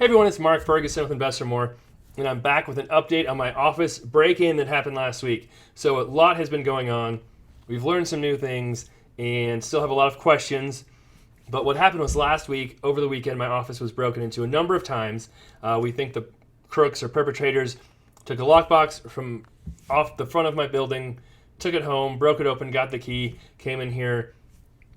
Hey everyone, it's Mark Ferguson with Investor More, and I'm back with an update on my office break-in that happened last week. So a lot has been going on. We've learned some new things and still have a lot of questions. But what happened was last week, over the weekend, my office was broken into a number of times. We think the crooks or perpetrators took a lockbox from off the front of my building, took it home, broke it open, got the key, came in here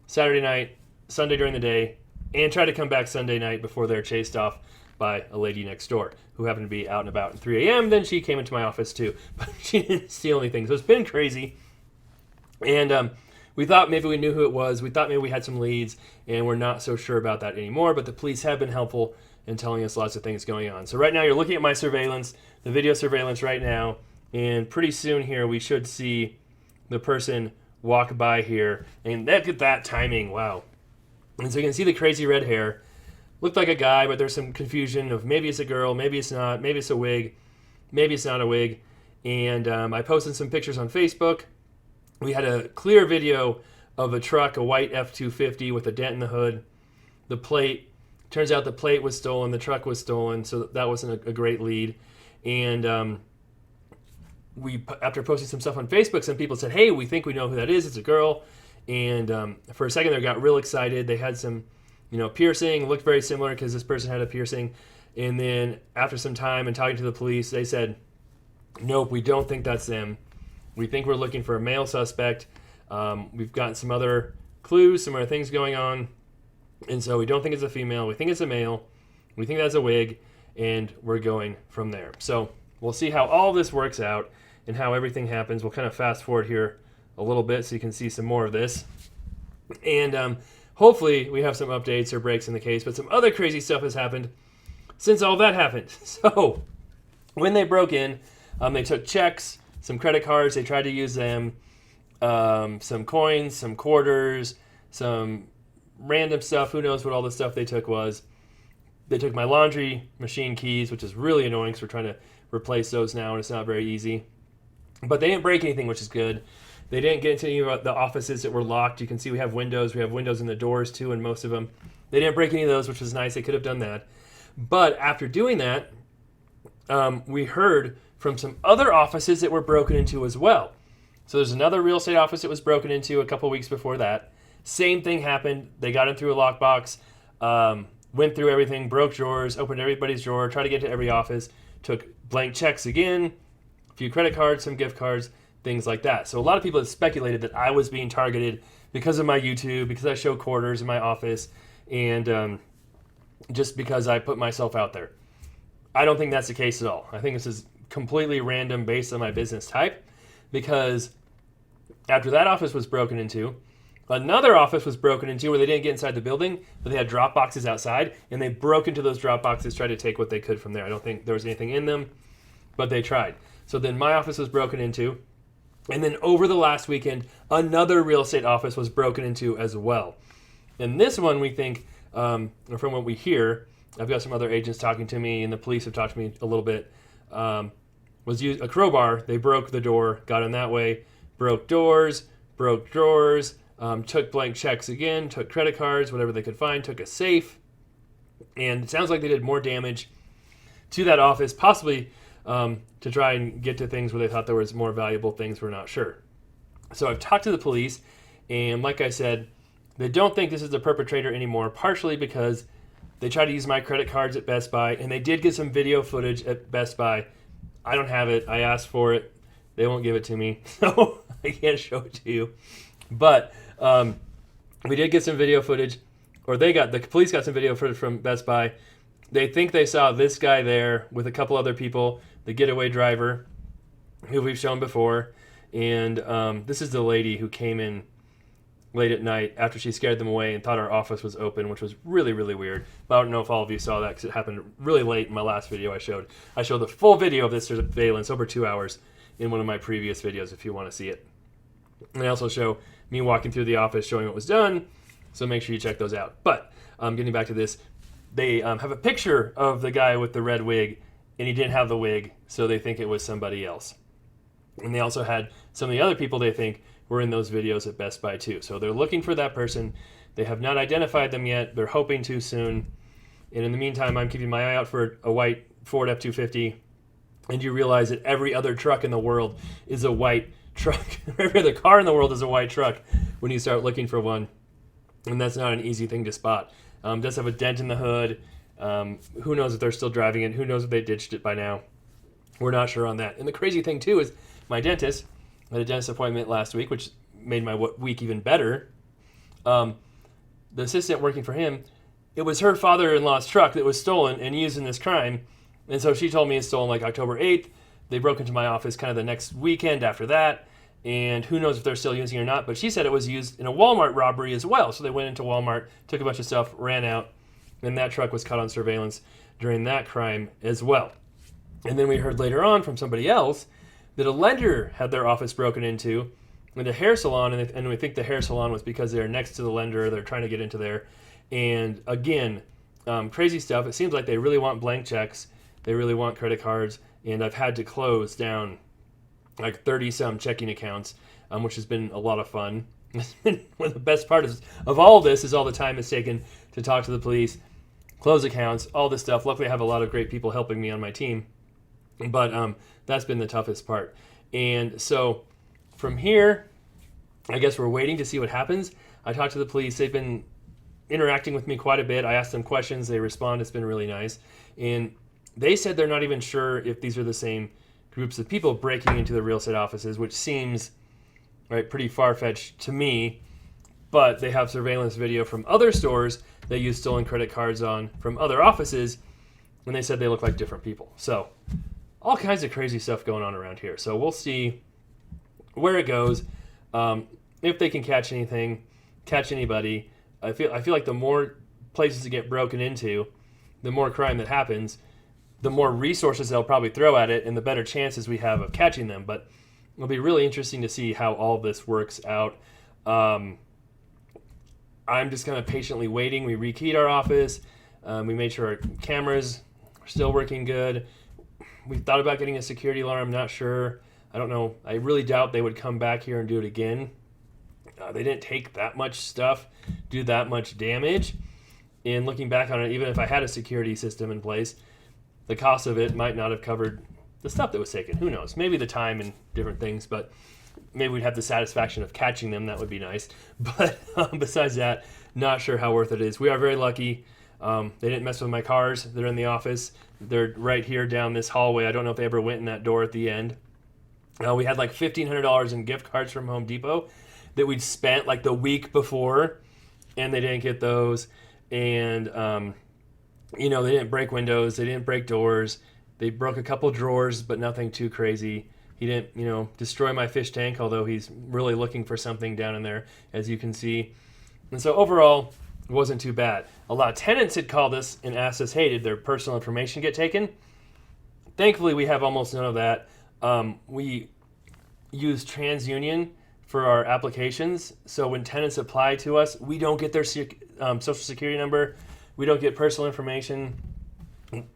Saturday night, Sunday during the day, and tried to come back Sunday night before they're chased off by a lady next door who happened to be out and about at 3 a.m. Then she came into my office too, but she didn't steal anything. So it's been crazy. And we thought maybe we knew who it was. We thought maybe we had some leads, and we're not so sure about that anymore. But the police have been helpful in telling us lots of things going on. So right now you're looking at my surveillance, the video surveillance right now, and pretty soon here we should see the person walk by here. And look at that timing, wow. And so you can see the crazy red hair. Looked like a guy, but there's some confusion of maybe it's a girl, maybe it's not, maybe it's a wig, maybe it's not a wig. And I posted some pictures on Facebook. We had a clear video of a truck, a white F-250 with a dent in the hood. The plate, turns out the plate was stolen, the truck was stolen, so that wasn't a great lead. And after posting some stuff on Facebook, some people said, hey, we think we know who that is, it's a girl. And for a second they got real excited. They had some piercing, looked very similar because this person had a piercing. And then after some time and talking to the police, they said, nope, we don't think that's them. We think we're looking for a male suspect. We've gotten some other clues, some other things going on. And so we don't think it's a female. We think it's a male. We think that's a wig. And we're going from there. So we'll see how all this works out and how everything happens. We'll kind of fast forward here a little bit so you can see some more of this. And hopefully we have some updates or breaks in the case. But some other crazy stuff has happened since all that happened. So when they broke in, they took checks, some credit cards, they tried to use them, some coins, some quarters, some random stuff. Who knows what all the stuff they took was. They took my laundry machine keys, which is really annoying because we're trying to replace those now and it's not very easy. But they didn't break anything, which is good. They didn't get into any of the offices that were locked. You can see we have windows. We have windows in the doors too in most of them. They didn't break any of those, which was nice. They could have done that. But after doing that, we heard from some other offices that were broken into as well. So there's another real estate office that was broken into a couple weeks before that. Same thing happened. They got in through a lockbox, went through everything, broke drawers, opened everybody's drawer, tried to get to every office, took blank checks again, a few credit cards, some gift cards, things like that. So a lot of people have speculated that I was being targeted because of my YouTube, because I show quarters in my office, and just because I put myself out there. I don't think that's the case at all. I think this is completely random based on my business type, because after that office was broken into, another office was broken into where they didn't get inside the building, but they had drop boxes outside, and they broke into those drop boxes, tried to take what they could from there. I don't think there was anything in them, but they tried. So then my office was broken into, and then over the last weekend, another real estate office was broken into as well. And this one, we think, from what we hear, I've got some other agents talking to me, and the police have talked to me a little bit, was used a crowbar. They broke the door, got in that way, broke doors, broke drawers, took blank checks again, took credit cards, whatever they could find, took a safe. And it sounds like they did more damage to that office, possibly to try and get to things where they thought there was more valuable things. We're not sure. So I've talked to the police, and like I said, they don't think this is the perpetrator anymore, partially because they tried to use my credit cards at Best Buy, and they did get some video footage at Best Buy. I don't have it. I asked for it. They won't give it to me, so I can't show it to you. But we did get some video footage, or the police got some video footage from Best Buy. They think they saw this guy there with a couple other people, the getaway driver, who we've shown before. And this is the lady who came in late at night after she scared them away and thought our office was open, which was really, really weird. But I don't know if all of you saw that because it happened really late in my last video I showed. I showed the full video of this surveillance, over 2 hours, in one of my previous videos if you want to see it. And I also show me walking through the office showing what was done, so make sure you check those out. But getting back to this, they have a picture of the guy with the red wig, and he didn't have the wig, so they think it was somebody else. And they also had some of the other people they think were in those videos at Best Buy too. So they're looking for that person. They have not identified them yet. They're hoping to soon. And in the meantime, I'm keeping my eye out for a white Ford F-250. And you realize that every other truck in the world is a white truck. Every other car in the world is a white truck when you start looking for one. And that's not an easy thing to spot. It does have a dent in the hood. Who knows if they're still driving it? Who knows if they ditched it by now? We're not sure on that. And the crazy thing, too, is my dentist had a dentist appointment last week, which made my week even better. The assistant working for him, it was her father-in-law's truck that was stolen and used in this crime. And so she told me it's stolen like October 8th. They broke into my office kind of the next weekend after that. And who knows if they're still using it or not. But she said it was used in a Walmart robbery as well. So they went into Walmart, took a bunch of stuff, ran out. And that truck was caught on surveillance during that crime as well. And then we heard later on from somebody else that a lender had their office broken into in a hair salon. And we think the hair salon was because they're next to the lender. They're trying to get into there. And again, crazy stuff. It seems like they really want blank checks. They really want credit cards, and I've had to close down like 30-some checking accounts, which has been a lot of fun. One of the best parts of all this is all the time it's taken to talk to the police, close accounts, all this stuff. Luckily, I have a lot of great people helping me on my team, but that's been the toughest part. And so from here, I guess we're waiting to see what happens. I talked to the police. They've been interacting with me quite a bit. I asked them questions. They respond. It's been really nice. And they said they're not even sure if these are the same groups of people breaking into the real estate offices, which seems pretty far-fetched to me. But they have surveillance video from other stores they use stolen credit cards on from other offices, and they said they look like different people. So all kinds of crazy stuff going on around here. So we'll see where it goes, if they can catch anything, catch anybody. I feel like the more places that get broken into, the more crime that happens, the more resources they'll probably throw at it, and the better chances we have of catching them. But it'll be really interesting to see how all of this works out. I'm just kind of patiently waiting. We rekeyed our office. We made sure our cameras are still working good. We thought about getting a security alarm. Not sure. I don't know. I really doubt they would come back here and do it again. They didn't take that much stuff, do that much damage. And looking back on it, even if I had a security system in place, the cost of it might not have covered the stuff that was taken. Who knows? Maybe the time and different things, but maybe we'd have the satisfaction of catching them. That would be nice. But besides that, not sure how worth it is. We are very lucky. They didn't mess with my cars. They're in the office. They're right here down this hallway. I don't know if they ever went in that door at the end. We had like $1,500 in gift cards from Home Depot that we'd spent like the week before, and they didn't get those. And they didn't break windows, they didn't break doors, they broke a couple drawers, but nothing too crazy. He didn't, destroy my fish tank, although he's really looking for something down in there, as you can see. And so overall, it wasn't too bad. A lot of tenants had called us and asked us, hey, did their personal information get taken? Thankfully, we have almost none of that. We use TransUnion for our applications, so when tenants apply to us, we don't get their social security number. We don't get personal information.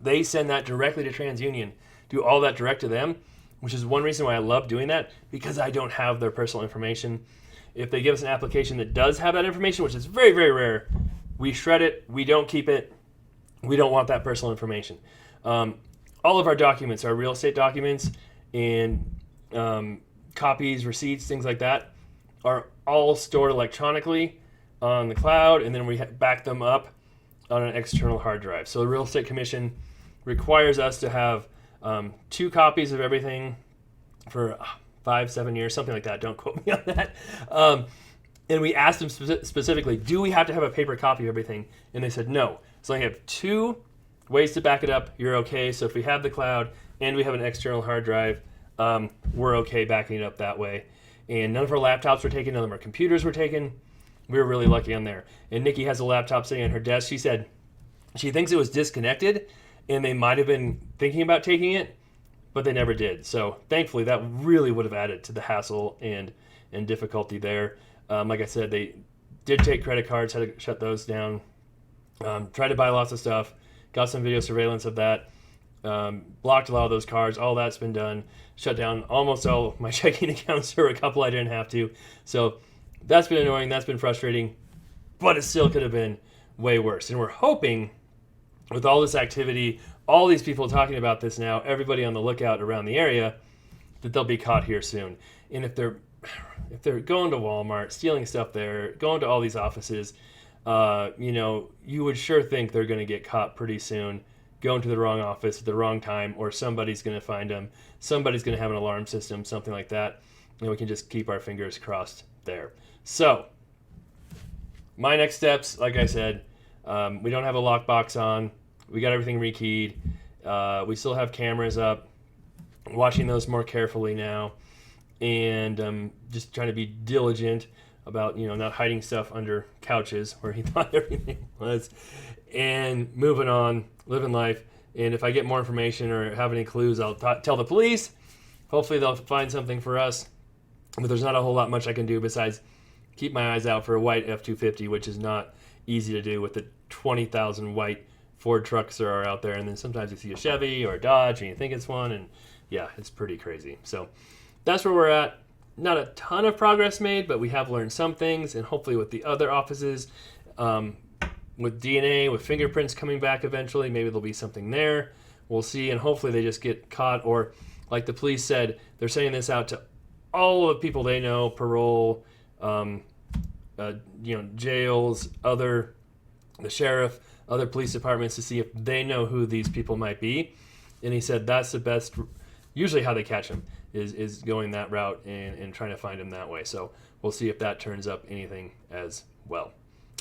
They send that directly to TransUnion, do all that direct to them, which is one reason why I love doing that, because I don't have their personal information. If they give us an application that does have that information, which is very, very rare, we shred it, we don't keep it, we don't want that personal information. All of our documents, our real estate documents, and copies, receipts, things like that, are all stored electronically on the cloud, and then we back them up on an external hard drive. So the Real Estate Commission requires us to have 2 copies of everything for 5-7 years, something like that. Don't quote me on that. And we asked them specifically, do we have to have a paper copy of everything? And they said no. So I have 2 ways to back it up. You're okay. So if we have the cloud and we have an external hard drive, we're okay backing it up that way. And none of our laptops were taken. None of our computers were taken. We were really lucky on there. And Nikki has a laptop sitting on her desk. She said she thinks it was disconnected, and they might have been thinking about taking it, but they never did. So thankfully, that really would have added to the hassle and difficulty there. Like I said, they did take credit cards, had to shut those down. Tried to buy lots of stuff. Got some video surveillance of that. Blocked a lot of those cards. All that's been done. Shut down almost all of my checking accounts. There were a couple I didn't have to. So that's been annoying. That's been frustrating. But it still could have been way worse. And we're hoping with all this activity, all these people talking about this now, everybody on the lookout around the area, that they'll be caught here soon. And if they're going to Walmart, stealing stuff there, going to all these offices, you would sure think they're going to get caught pretty soon, going to the wrong office at the wrong time, or somebody's going to find them. Somebody's going to have an alarm system, something like that, and we can just keep our fingers crossed there. So, my next steps, like I said, we don't have a lockbox on. We got everything rekeyed. We still have cameras up, watching those more carefully now, and just trying to be diligent about not hiding stuff under couches where he thought everything was, and moving on, living life. And if I get more information or have any clues, I'll tell the police. Hopefully they'll find something for us. But there's not a whole lot much I can do besides keep my eyes out for a white F-250, which is not easy to do with the 20,000 white Ford trucks there are out there. And then sometimes you see a Chevy or a Dodge and you think it's one, and yeah, it's pretty crazy. So that's where we're at. Not a ton of progress made, but we have learned some things, and hopefully with the other offices, with DNA, with fingerprints coming back eventually, maybe there'll be something there. We'll see, and hopefully they just get caught, or like the police said, they're sending this out to all of the people they know, parole, jails, the sheriff, other police departments, to see if they know who these people might be. And he said that's the best, usually how they catch them, is going that route and trying to find them that way. So we'll see if that turns up anything as well.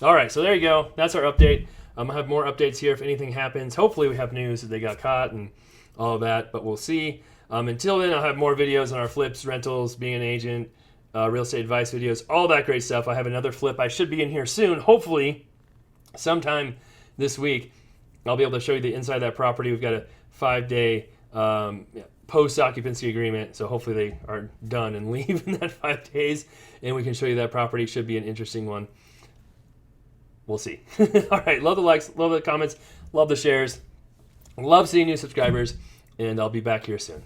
All right, so there you go. That's our update. I'll have more updates here if anything happens. Hopefully we have news that they got caught and all of that, but we'll see. Until then, I'll have more videos on our flips, rentals, being an agent, real estate advice videos, all that great stuff. I have another flip. I should be in here soon. Hopefully, sometime this week, I'll be able to show you the inside of that property. We've got a 5-day post-occupancy agreement, so hopefully they are done and leave in that 5 days, and we can show you that property. Should be an interesting one. We'll see. All right, love the likes, love the comments, love the shares, love seeing new subscribers, and I'll be back here soon.